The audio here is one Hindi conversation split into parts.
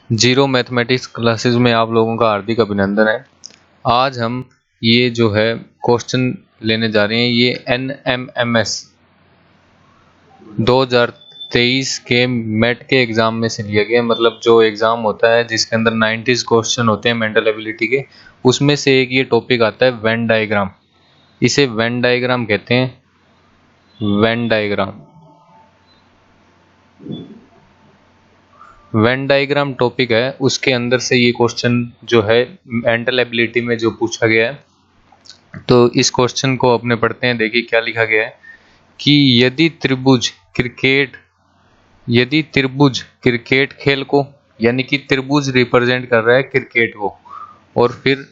जीरो मैथमेटिक्स क्लासेस में आप लोगों का हार्दिक अभिनंदन है। आज हम ये जो है क्वेश्चन लेने जा रहे हैं, ये NMMS 2023 के मेट के एग्ज़ाम में से लिया गया। मतलब जो एग्ज़ाम होता है जिसके अंदर 90 क्वेश्चन होते हैं मेंटल एबिलिटी के, उसमें से एक ये टॉपिक आता है वेन डायग्राम। इसे वेन डायग्राम कहते हैं, Venn diagram. Venn diagram topic है, उसके अंदर से ये क्वेश्चन जो है मेंटल एबिलिटी में जो पूछा गया है। तो इस क्वेश्चन को अपने पढ़ते हैं। देखिए क्या लिखा गया है कि यदि त्रिभुज क्रिकेट खेल को, यानी कि त्रिभुज रिप्रेजेंट कर रहा है क्रिकेट को, और फिर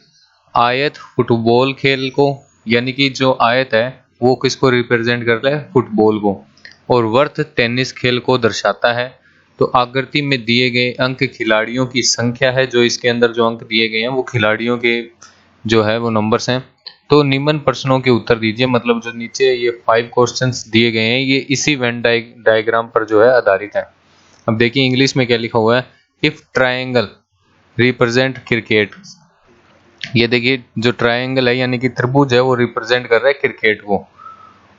आयत फुटबॉल खेल को, यानी कि जो आयत है वो किसको रिप्रेजेंट कर रहा है, फुटबॉल को, और वर्त टेनिस खेल को दर्शाता है, तो आकृति में दिए गए अंक खिलाड़ियों की संख्या है। जो इसके अंदर जो अंक दिए गए हैं वो खिलाड़ियों के जो है वो नंबर्स हैं। तो निम्न प्रश्नों के उत्तर दीजिए। मतलब जो नीचे ये 5 क्वेश्चंस दिए गए हैं ये इसी वेन डायग्राम पर जो है आधारित है। अब देखिए इंग्लिश में क्या लिखा हुआ है, इफ ट्रायंगल रिप्रेजेंट क्रिकेट। ये देखिए जो ट्रायंगल है यानी कि त्रिभुज है वो रिप्रेजेंट कर रहा है क्रिकेट को,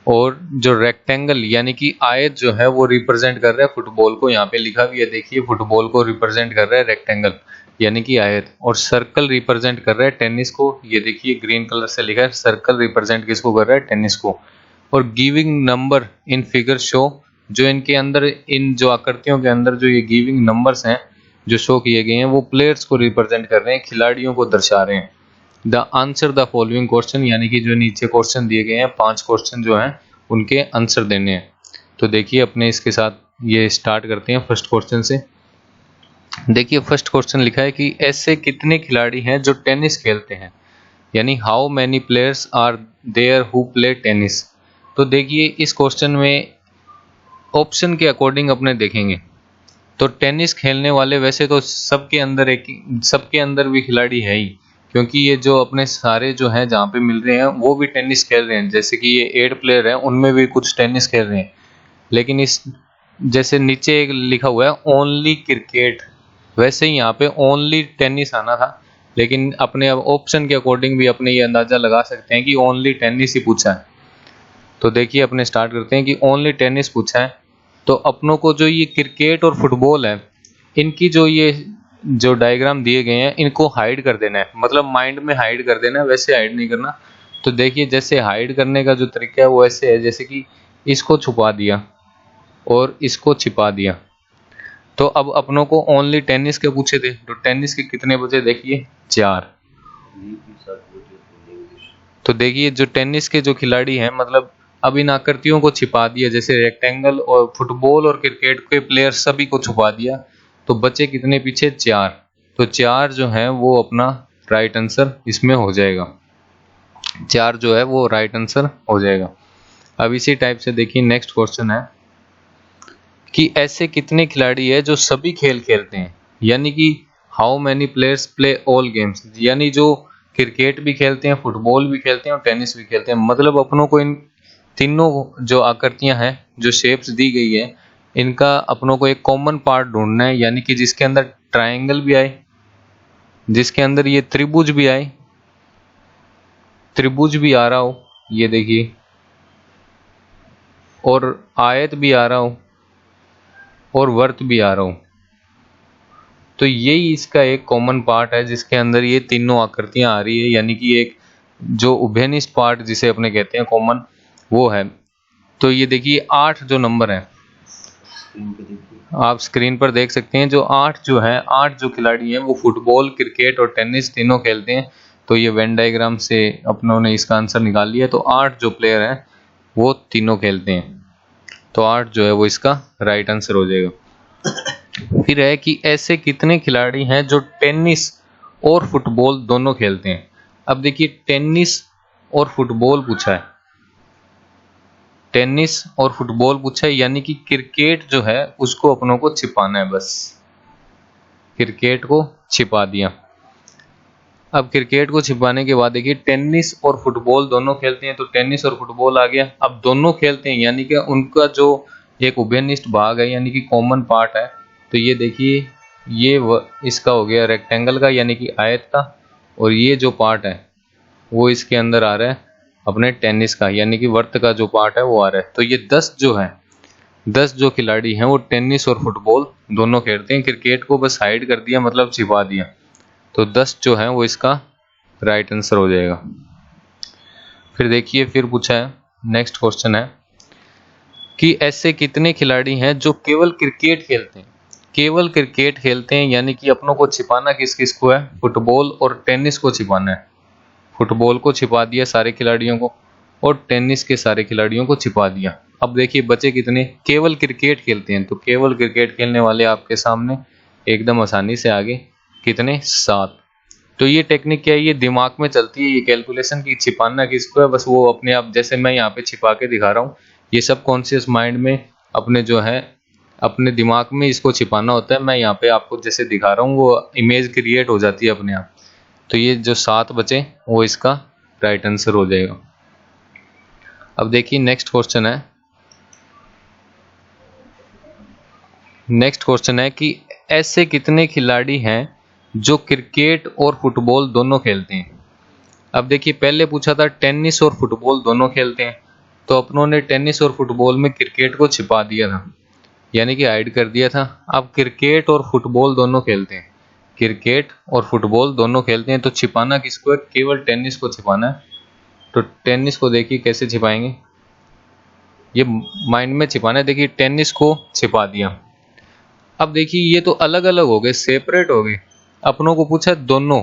और जो रेक्टेंगल यानी कि आयत जो है वो रिप्रेजेंट कर रहा है फुटबॉल को। यहाँ पे लिखा भी है, देखिए फुटबॉल को रिप्रेजेंट कर रहा है रेक्टेंगल यानी कि आयत, और सर्कल रिप्रेजेंट कर रहा है टेनिस को। ये देखिए ग्रीन कलर से लिखा है, सर्कल रिप्रेजेंट किसको कर रहा है, टेनिस को। और giving number in figure show, जो इनके अंदर इन जो आकृतियों के अंदर जो ये गिविंग नंबर्स हैं जो शो किए गए हैं वो प्लेयर्स को रिप्रेजेंट कर रहे हैं, खिलाड़ियों को दर्शा रहे हैं। The answer the following question, यानी कि जो नीचे क्वेश्चन दिए गए हैं 5 क्वेश्चन जो हैं उनके आंसर देने हैं। तो देखिए अपने इसके साथ ये स्टार्ट करते हैं फर्स्ट क्वेश्चन से। देखिए फर्स्ट क्वेश्चन लिखा है कि ऐसे कितने खिलाड़ी हैं जो टेनिस खेलते हैं, यानी how many players are there who play tennis. तो देखिए इस क्वेश्चन में ऑप्शन के अकॉर्डिंग अपने देखेंगे तो टेनिस खेलने वाले वैसे तो सबके अंदर भी खिलाड़ी है ही, क्योंकि ये जो अपने सारे जो हैं जहाँ पे मिल रहे हैं वो भी टेनिस खेल रहे हैं। जैसे कि ये 8 प्लेयर हैं उनमें भी कुछ टेनिस खेल रहे हैं, लेकिन इस जैसे नीचे एक लिखा हुआ है ओनली क्रिकेट, वैसे ही यहाँ पे ओनली टेनिस आना था, लेकिन अपने अब ऑप्शन के अकॉर्डिंग भी अपने ये अंदाजा लगा सकते हैं कि ओनली टेनिस ही पूछा है। तो देखिए अपने स्टार्ट करते हैं कि ओनली टेनिस पूछा है, तो अपनों को जो ये क्रिकेट और फुटबॉल है इनकी जो डायग्राम दिए गए हैं इनको हाइड कर देना है, मतलब माइंड में हाइड कर देना है, वैसे हाइड नहीं करना। तो देखिए जैसे हाइड करने का जो तरीका है वो ऐसे है, जैसे कि इसको छुपा दिया और इसको छिपा दिया। तो अब अपनों को ओनली टेनिस के पूछे थे, तो टेनिस के कितने बचे देखिए 4। तो देखिए जो टेनिस के जो खिलाड़ी हैं, मतलब अब इन आकृतियों को छिपा दिया, जैसे रेक्टेंगल और फुटबॉल और क्रिकेट के प्लेयर सभी को छुपा दिया, तो बचे कितने पीछे 4। तो 4 जो है वो अपना राइट आंसर इसमें हो जाएगा, 4 जो है वो राइट आंसर हो जाएगा। अब इसी टाइप से देखिए नेक्स्ट क्वेश्चन है कि ऐसे कितने खिलाड़ी है जो सभी खेल खेलते हैं, यानी कि how many players play all games, यानी जो क्रिकेट भी खेलते हैं, फुटबॉल भी खेलते हैं और टेनिस भी खेलते हैं। मतलब अपनों को इन तीनों जो आकृतियां हैं, जो शेप्स दी गई है, इनका अपनों को एक कॉमन पार्ट ढूंढना है, यानी कि जिसके अंदर ट्रायंगल भी आए, जिसके अंदर ये त्रिभुज भी आए, त्रिभुज भी आ रहा हो, ये देखिए, और आयत भी आ रहा हो और वर्त भी आ रहा हो। तो यही इसका एक कॉमन पार्ट है जिसके अंदर ये तीनों आकृतियां आ रही है, यानी कि एक जो उभयनिष्ठ पार्ट जिसे अपने कहते हैं कॉमन, वो है। तो ये देखिए 8 जो नंबर है, आप स्क्रीन पर देख सकते हैं, जो 8 जो है, 8 जो खिलाड़ी हैं वो फुटबॉल, क्रिकेट और टेनिस तीनों खेलते हैं। तो ये वेन डायग्राम से अपनों ने इसका आंसर निकाल लिया। तो 8 जो प्लेयर हैं वो तीनों खेलते हैं, तो 8 जो है वो इसका राइट आंसर हो जाएगा। फिर है कि ऐसे कितने खिलाड़ी हैं जो टेनिस और फुटबॉल दोनों खेलते हैं। अब देखिए टेनिस और फुटबॉल पूछा है, टेनिस और फुटबॉल पूछा है, यानी कि क्रिकेट जो है उसको अपनों को छिपाना है, बस क्रिकेट को छिपा दिया। अब क्रिकेट को छिपाने के बाद देखिए टेनिस और फुटबॉल दोनों खेलते हैं, तो टेनिस और फुटबॉल आ गया। अब दोनों खेलते हैं यानी कि उनका जो एक उभयनिष्ठ भाग है, यानी कि कॉमन पार्ट है। तो ये देखिए इसका हो गया रेक्टेंगल का यानी कि आयत का, और ये जो पार्ट है वो इसके अंदर आ रहा है अपने टेनिस का यानी कि वर्त का जो पार्ट है वो आ रहा है। तो ये 10 जो है 10 जो खिलाड़ी हैं वो टेनिस और फुटबॉल दोनों खेलते हैं। क्रिकेट को बस हाइड कर दिया मतलब छिपा दिया, तो 10 जो है वो इसका राइट आंसर हो जाएगा। फिर देखिए फिर पूछा है, नेक्स्ट क्वेश्चन है कि ऐसे कितने खिलाड़ी हैं जो केवल क्रिकेट खेलते हैं। केवल क्रिकेट खेलते हैं यानी कि अपनों को छिपाना किस किस को है, फुटबॉल और टेनिस को छिपाना है। फुटबॉल को छिपा दिया सारे खिलाड़ियों को, और टेनिस के सारे खिलाड़ियों को छिपा दिया। अब देखिए बचे कितने, केवल क्रिकेट खेलते हैं, तो केवल क्रिकेट खेलने वाले आपके सामने एकदम आसानी से आगे कितने, 7। तो ये टेक्निक क्या है, ये दिमाग में चलती है ये कैलकुलेशन की छिपाना किसको है, बस वो अपने आप, जैसे मैं यहाँ पे छिपा के दिखा रहा हूँ, ये सब कॉन्शियस माइंड में अपने जो है अपने दिमाग में इसको छिपाना होता है। मैं यहाँ पे आपको जैसे दिखा रहा हूँ वो इमेज क्रिएट हो जाती है अपने आप। तो ये जो 7 बचे वो इसका राइट आंसर हो जाएगा। अब देखिए नेक्स्ट क्वेश्चन है, कि ऐसे कितने खिलाड़ी हैं जो क्रिकेट और फुटबॉल दोनों खेलते हैं। अब देखिए पहले पूछा था टेनिस और फुटबॉल दोनों खेलते हैं, तो अपनों ने टेनिस और फुटबॉल में क्रिकेट को छिपा दिया था यानी कि हाइड कर दिया था। अब क्रिकेट और फुटबॉल दोनों खेलते हैं, क्रिकेट और फुटबॉल दोनों खेलते हैं, तो छिपाना किसको है, केवल टेनिस को छिपाना है। तो टेनिस को देखिए कैसे छिपाएंगे, ये माइंड में छिपाना है। देखिए टेनिस को छिपा दिया। अब देखिए ये तो अलग अलग हो गए, सेपरेट हो गए। अपनों को पूछा दोनों,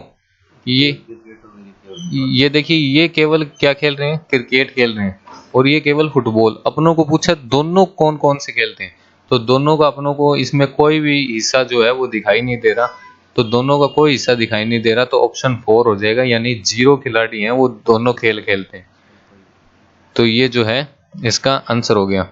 ये देखिए ये केवल क्या खेल रहे हैं, क्रिकेट खेल रहे हैं, और ये केवल फुटबॉल। अपनों को पूछा दोनों कौन कौन से खेलते हैं, तो दोनों का अपनों को इसमें कोई भी हिस्सा जो है वो दिखाई नहीं दे रहा, तो दोनों का कोई हिस्सा दिखाई नहीं दे रहा, तो ऑप्शन 4 हो जाएगा, यानी 0 खिलाड़ी हैं वो दोनों खेल खेलते हैं। तो ये जो है इसका आंसर हो गया।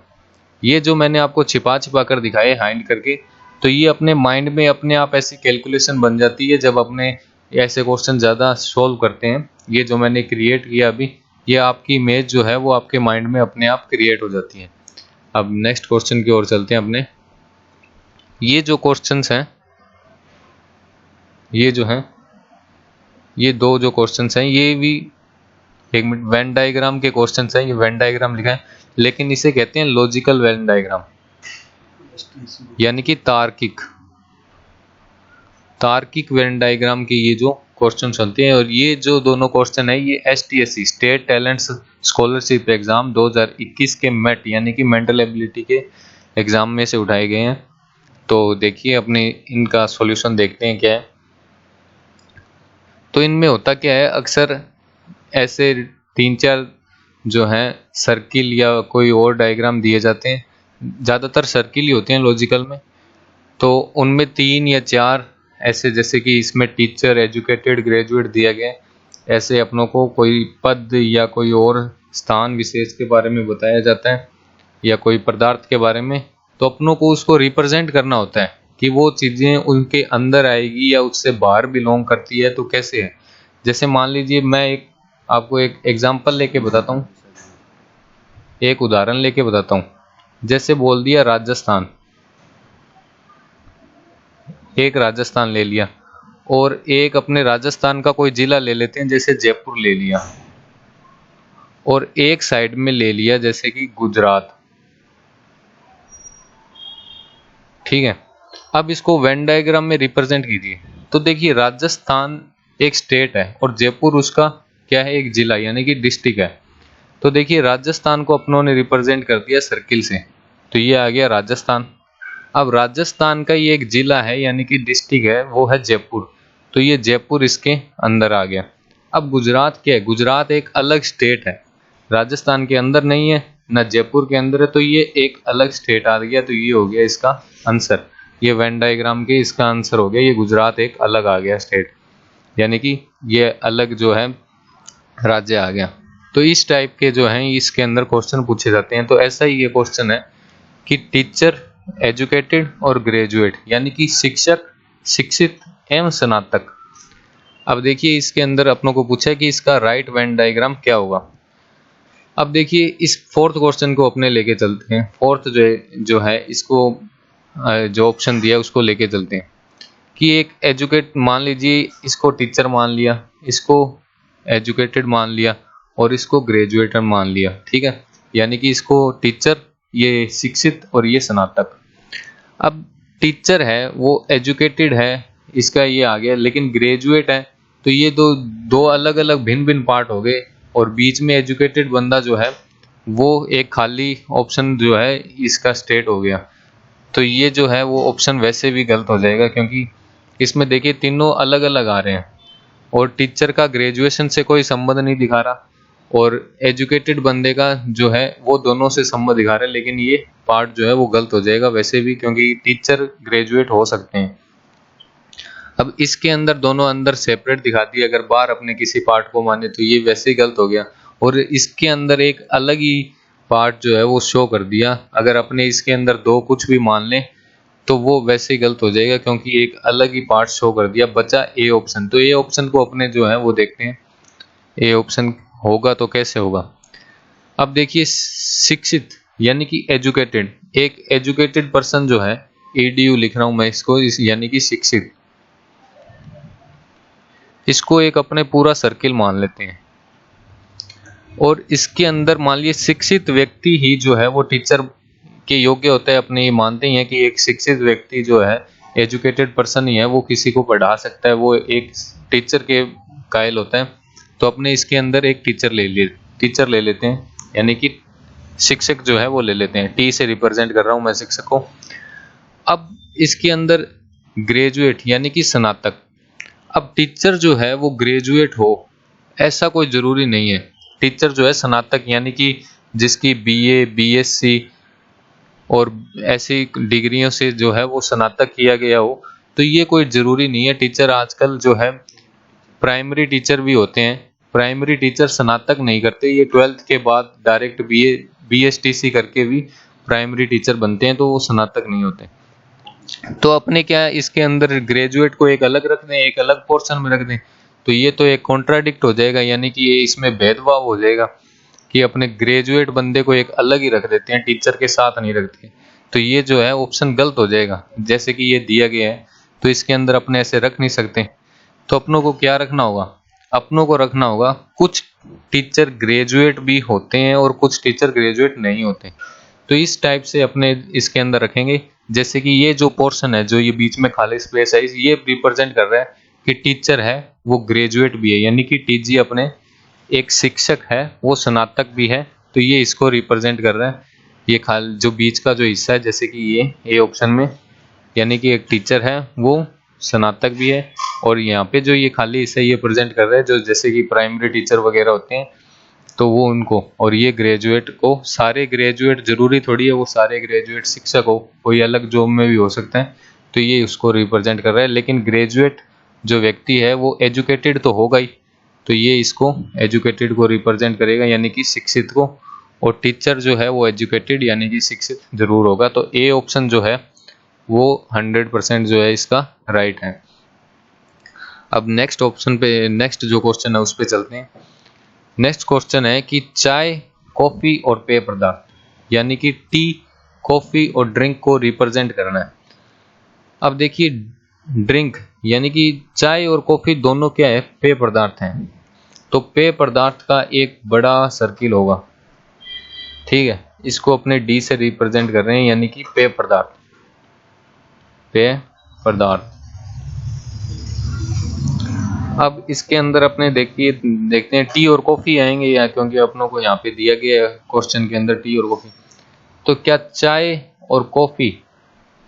ये जो मैंने आपको छिपा छिपा कर दिखाए हाइड करके, तो ये अपने माइंड में अपने आप ऐसी कैलकुलेशन बन जाती है जब अपने ऐसे क्वेश्चन ज़्यादा सॉल्व करते हैं। ये जो मैंने क्रिएट किया अभी, ये आपकी इमेज जो है वो आपके माइंड में अपने आप क्रिएट हो जाती है। अब नेक्स्ट क्वेश्चन की ओर चलते हैं अपने। ये जो क्वेश्चंस हैं, ये जो हैं, ये 2 जो क्वेश्चंस हैं, ये भी एक मिनट, वेन डायग्राम के क्वेश्चंस हैं। ये वेन डायग्राम लिखा है, लेकिन इसे कहते हैं लॉजिकल वेन डायग्राम, यानी कि तार्किक वेन डायग्राम के ये जो क्वेश्चन चलते हैं। और ये जो दोनों क्वेश्चन है ये STSC state talent scholarship exam 2021 के MET यानी कि मेंटल एबिलिटी के एग्जाम में से उठाए गए हैं। तो देखिए अपने इनका सॉल्यूशन देखते हैं क्या है। तो इनमें होता क्या है, अक्सर ऐसे 3-4 जो हैं सर्किल या कोई और डायग्राम दिए जाते हैं, ज़्यादातर सर्किल ही होते हैं लॉजिकल में। तो उनमें 3 या 4 ऐसे, जैसे कि इसमें टीचर, एजुकेटेड, ग्रेजुएट दिया गया, ऐसे अपनों को कोई पद या कोई और स्थान विशेष के बारे में बताया जाता है या कोई पदार्थ के बारे में, तो अपनों को उसको रिप्रेजेंट करना होता है कि वो चीज़ें उनके अंदर आएगी या उससे बाहर बिलोंग करती है, तो कैसे है। जैसे मान लीजिए मैं आपको एक एग्जाम्पल लेके बताता हूँ, एक उदाहरण लेके बताता हूँ। जैसे बोल दिया राजस्थान, एक राजस्थान ले लिया, और एक अपने राजस्थान का कोई जिला ले लेते हैं, जैसे जयपुर ले लिया, और एक साइड में ले लिया जैसे कि गुजरात। ठीक है, अब इसको वेन डायग्राम में रिप्रेजेंट कीजिए। तो देखिए राजस्थान एक स्टेट है और जयपुर उसका क्या है, एक जिला यानी कि डिस्ट्रिक्ट है। तो देखिए राजस्थान को अपनों ने रिप्रेजेंट कर दिया सर्किल से, तो ये आ गया राजस्थान। अब राजस्थान का ये एक जिला है यानी कि डिस्ट्रिक्ट है, वो है जयपुर, तो ये जयपुर इसके अंदर आ गया। अब गुजरात क्या है, गुजरात एक अलग स्टेट है, राजस्थान के अंदर नहीं है ना जयपुर के अंदर है, तो ये एक अलग स्टेट आ गया। तो ये हो गया इसका आंसर, ये वेन डायग्राम के इसका आंसर हो गया, ये गुजरात एक अलग आ गया स्टेट, यानी कि ये अलग जो है राज्य आ गया। तो इस टाइप के जो हैं इसके अंदर क्वेश्चन पूछे जाते हैं। तो ऐसा ही ये क्वेश्चन है कि टीचर, एजुकेटेड और ग्रेजुएट यानी कि शिक्षक, शिक्षित एवं स्नातक। अब देखिए इसके अंदर अपनों को पूछा है कि इसका राइट वेन डायग्राम क्या होगा। अब देखिए इस 4th क्वेश्चन को अपने लेके चलते हैं। 4th जो है इसको जो ऑप्शन दिया है उसको लेके चलते हैं। कि एक एजुकेट मान लीजिए, इसको टीचर मान लिया, इसको एजुकेटेड मान लिया और इसको ग्रेजुएटर मान लिया, ठीक है। यानी कि इसको टीचर, ये शिक्षित और ये स्नातक। अब टीचर है वो एजुकेटेड है, इसका ये आ गया, लेकिन ग्रेजुएट है तो ये दो दो अलग अलग भिन्न भिन्न पार्ट हो गए, और बीच में एजुकेटेड बंदा जो है वो एक खाली ऑप्शन जो है इसका स्टेट हो गया। तो ये जो है वो ऑप्शन वैसे भी गलत हो जाएगा, क्योंकि इसमें देखिए तीनों अलग अलग आ रहे हैं, और टीचर का ग्रेजुएशन से कोई संबंध नहीं दिखा रहा, और एजुकेटेड बंदे का जो है वो दोनों से संबंध दिखा रहा है। लेकिन ये पार्ट जो है वो गलत हो जाएगा वैसे भी, क्योंकि टीचर ग्रेजुएट हो सकते हैं। अब इसके अंदर दोनों अंदर सेपरेट दिखा दिया, अगर बाहर अपने किसी पार्ट को माने तो ये वैसे ही गलत हो गया, और इसके अंदर एक अलग ही पार्ट जो है वो शो कर दिया। अगर अपने इसके अंदर दो कुछ भी मान लें तो वो वैसे ही गलत हो जाएगा, क्योंकि एक अलग ही पार्ट शो कर दिया। बचा ए ऑप्शन, तो ए ऑप्शन को अपने जो है वो देखते हैं, ए ऑप्शन होगा तो कैसे होगा। अब देखिए शिक्षित यानी कि एजुकेटेड, एक एजुकेटेड पर्सन जो है, एडीयू लिख रहा हूं मैं इसको, यानी कि शिक्षित, इसको एक अपने पूरा सर्किल मान लेते हैं, और इसके अंदर मान लीजिए शिक्षित व्यक्ति ही जो है वो टीचर के योग्य होता है। अपने ये मानते ही हैं कि एक शिक्षित व्यक्ति जो है, एजुकेटेड पर्सन ही है, वो किसी को पढ़ा सकता है, वो एक टीचर के कायल होता है। तो अपने इसके अंदर एक टीचर ले लेते हैं, यानी कि शिक्षक जो है वो ले लेते हैं। टी से रिप्रेजेंट कर रहा हूं मैं शिक्षक को। अब इसके अंदर ग्रेजुएट यानी कि स्नातक। अब टीचर जो है वो ग्रेजुएट हो ऐसा कोई जरूरी नहीं है। टीचर जो है स्नातक यानी कि जिसकी बीए, बीएससी और ऐसी डिग्रियों से जो है वो स्नातक किया गया हो, तो ये कोई जरूरी नहीं है। टीचर आजकल जो है प्राइमरी टीचर भी होते हैं। प्राइमरी टीचर स्नातक नहीं करते, ये 12th के बाद डायरेक्ट बीए, बीएसटीसी करके भी प्राइमरी टीचर बनते हैं, तो वो स्नातक नहीं होते। तो अपने क्या इसके अंदर ग्रेजुएट को एक अलग रख दें, एक अलग पोर्शन में रख दें, तो ये तो एक कॉन्ट्राडिक्ट हो जाएगा, यानी कि ये इसमें भेदभाव हो जाएगा कि अपने ग्रेजुएट बंदे को एक अलग ही रख देते हैं, टीचर के साथ नहीं रखते। तो ये जो है ऑप्शन गलत हो जाएगा, जैसे कि ये दिया गया है तो इसके अंदर अपने ऐसे रख नहीं सकते। तो अपनों को क्या रखना होगा, अपनों को रखना होगा कुछ टीचर ग्रेजुएट भी होते हैं और कुछ टीचर ग्रेजुएट नहीं होते। तो इस टाइप से अपने इसके अंदर रखेंगे, जैसे कि ये जो पोर्शन है, जो ये बीच में खाली स्पेस है, ये रिप्रेजेंट कर रहा है कि टीचर है वो ग्रेजुएट भी है, यानी कि टीजी अपने एक शिक्षक है वो स्नातक भी है, तो ये इसको रिप्रेजेंट कर रहा है। ये खाली जो बीच का जो हिस्सा है, जैसे कि ये ए ऑप्शन में, यानी कि एक टीचर है वो स्नातक भी है, और यहाँ पे जो ये खाली हिस्सा ये प्रेजेंट कर रहा है, जो जैसे कि प्राइमरी टीचर वगैरह होते हैं तो वो उनको, और ये ग्रेजुएट को, सारे ग्रेजुएट जरूरी थोड़ी है वो सारे ग्रेजुएट शिक्षक हो, कोई अलग जॉब में भी हो सकता है, तो ये उसको रिप्रेजेंट कर रहा है। लेकिन ग्रेजुएट जो व्यक्ति है वो एजुकेटेड तो होगा ही, तो ये इसको एजुकेटेड को रिप्रेजेंट करेगा, यानी कि शिक्षित को, और टीचर जो है वो एजुकेटेड यानी कि शिक्षित जरूर होगा। तो ए ऑप्शन जो है वो 100% जो है इसका राइट है। अब नेक्स्ट ऑप्शन पे, नेक्स्ट जो क्वेश्चन है उस पे चलते हैं। नेक्स्ट क्वेश्चन है कि चाय, कॉफी और पेय पदार्थ, यानी कि टी, कॉफी और ड्रिंक को रिप्रेजेंट करना है। अब देखिए ड्रिंक यानी कि चाय और कॉफी दोनों क्या है, पेय पदार्थ हैं, तो पेय पदार्थ का एक बड़ा सर्किल होगा, ठीक है। इसको अपने डी से रिप्रेजेंट कर रहे हैं, यानी कि पेय पदार्थ, पेय पदार्थ। अब इसके अंदर अपने देखते हैं टी और कॉफी आएंगे या, क्योंकि अपनों को यहाँ पे दिया गया है क्वेश्चन के अंदर टी और कॉफी, तो क्या चाय और कॉफी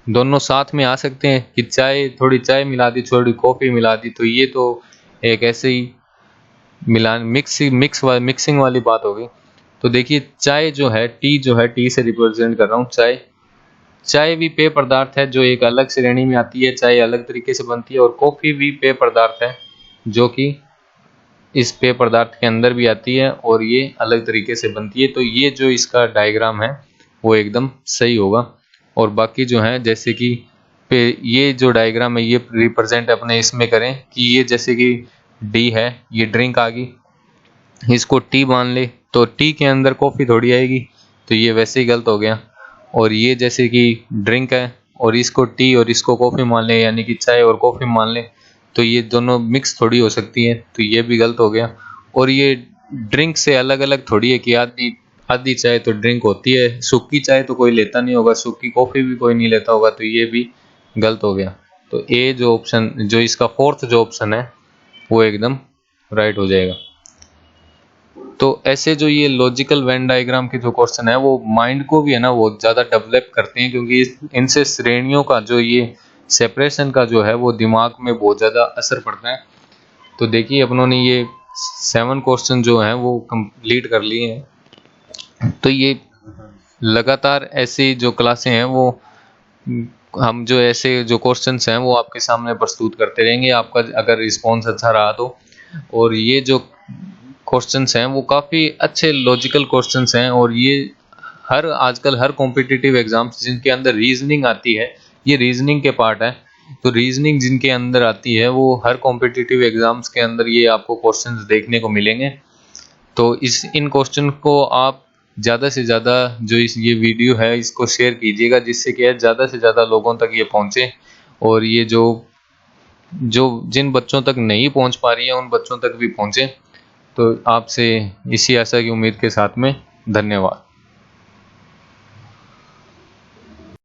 दोनों साथ में आ सकते हैं कि चाय, थोड़ी चाय मिला दी, थोड़ी कॉफी मिला दी, तो ये तो एक ऐसे ही मिलान मिक्सिंग वाली बात हो गई। तो देखिए चाय जो है, टी जो है, टी से रिप्रेजेंट कर रहा हूँ चाय। चाय भी पेय पदार्थ है जो एक अलग श्रेणी में आती है, चाय अलग तरीके से बनती है, और कॉफी भी पेय पदार्थ है जो कि इस पेय पदार्थ के अंदर भी आती है और ये अलग तरीके से बनती है। तो ये जो इसका डायग्राम है वो एकदम सही होगा। और बाकी जो है, जैसे कि ये जो डायग्राम है ये रिप्रेजेंट अपने इसमें करें कि ये जैसे कि डी है, ये ड्रिंक आ गई, इसको टी मान ले, तो टी के अंदर कॉफी थोड़ी आएगी, तो ये वैसे ही गलत हो गया। और ये जैसे कि ड्रिंक है और इसको टी और इसको कॉफ़ी मान लें, यानी कि चाय और कॉफ़ी मान लें, तो ये दोनों मिक्स थोड़ी हो सकती है, तो ये भी गलत हो गया। और ये ड्रिंक से अलग अलग थोड़ी है कि आधी आधी चाय तो ड्रिंक होती है, सूखी चाय तो कोई लेता नहीं होगा, सूखी कॉफ़ी भी कोई नहीं लेता होगा, तो ये भी गलत हो गया। तो ए जो ऑप्शन, जो इसका फोर्थ जो ऑप्शन है वो एकदम राइट हो जाएगा। तो ऐसे जो ये लॉजिकल वेन डायग्राम के जो क्वेश्चन है वो माइंड को भी है ना वो ज़्यादा डेवलप करते हैं, क्योंकि इनसे श्रेणियों का जो ये सेपरेशन का जो है वो दिमाग में बहुत ज़्यादा असर पड़ता है। तो देखिए अपनों ने ये 7 क्वेश्चन जो हैं वो कंप्लीट कर लिए हैं। तो ये लगातार ऐसी जो क्लासें हैं वो हम जो ऐसे जो क्वेश्चंस हैं वो आपके सामने प्रस्तुत करते रहेंगे, आपका अगर रिस्पॉन्स अच्छा रहा तो। और ये जो क्वेश्चंस हैं वो काफ़ी अच्छे लॉजिकल क्वेश्चंस हैं, और ये आजकल हर कॉम्पिटिटिव एग्जाम्स जिनके अंदर रीजनिंग आती है, ये रीजनिंग के पार्ट है। तो रीजनिंग जिनके अंदर आती है वो हर कॉम्पिटिटिव एग्जाम्स के अंदर ये आपको क्वेश्चंस देखने को मिलेंगे। तो इन क्वेश्चन को आप ज़्यादा से ज़्यादा जो ये वीडियो है इसको शेयर कीजिएगा, जिससे कि ज़्यादा से ज़्यादा लोगों तक ये पहुँचे, और ये जो जो जिन बच्चों तक नहीं पहुँच पा रही है उन बच्चों तक भी पहुँचे। तो आपसे इसी आशा की उम्मीद के साथ में धन्यवाद।